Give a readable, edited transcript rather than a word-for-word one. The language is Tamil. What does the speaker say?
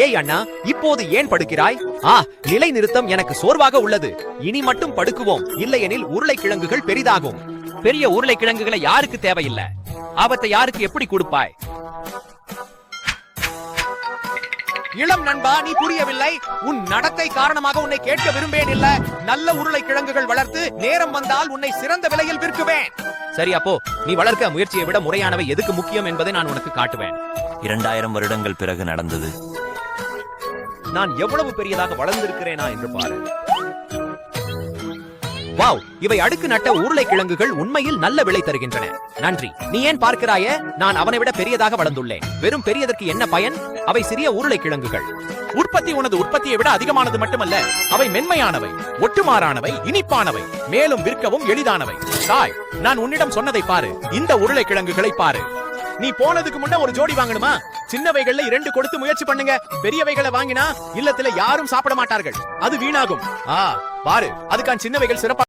ஏய் அண்ணா, இப்போது ஏன் படுக்கிறாய்? நிலை நிறுத்தம் எனக்கு சோர்வாக உள்ளது. இனி மட்டும் படுக்குவோம், இல்லையெனில் உருளைக்கிழங்குகள் பெரிதாகும். பெரிய உருளைக்கிழங்குகளை யாருக்கு தேவையில்லை? ஆபத்தை யாருக்கு எப்படி கொடுப்பாய்? இளம் நண்பா, நீ புரியவில்லை. உன் நடத்தை காரணமாக உன்னை கேட்க விரும்பேன். இல்ல, நல்ல உருளைக்கிழங்குகள் வளர்த்து நேரம் வந்தால் உன்னை சிறந்த விலையில் விற்குவேன். சரி, அப்போ நீ வளர்க்க முயற்சியை விட முறையானவை எதுக்கு முக்கியம் என்பதை நான் உனக்கு காட்டுவேன். 2000 வருடங்கள் பிறகு நடந்தது. நான் எவ்வளவு பெரியதாக வளர்ந்திருக்கிறேனா என்று பாரு. வாவ், இவை அடுக்கு நட்ட உருளைக்கிழங்குகள் உண்மையில் நல்ல விலை தருகின்றன. நன்றி. நீ ஏன் பார்க்கிறாயே? நான் அவனை விட பெரியதாக வளர்ந்துள்ளேன். வெறும் பெரியதற்கு என்ன பயன்? அவை சிறிய உருளைக்கிழங்குகள். உற்பத்தி உனது உற்பத்தியை விட அதிகமானது மட்டுமல்ல, அவை மென்மையானவை, ஒட்டுமாறானவை, இனிப்பானவை, மேலும் விற்கவும் எளிதானவை. தாய், நான் உன்னிடம் சொன்னதை பாரு. இந்த உருளைக்கிழங்குகளை பாரு. நீ போனதுக்கு முன்ன ஒரு ஜோடி வாங்கணுமா? சின்னவைகள்ல 2 கொடுத்து முயற்சி பண்ணுங்க. பெரியவைகளை வாங்கினா இல்லத்துல யாரும் சாப்பிட மாட்டார்கள். அது வீணாகும். பாரு, அதுக்கான சின்னவைகள் சிறப்பா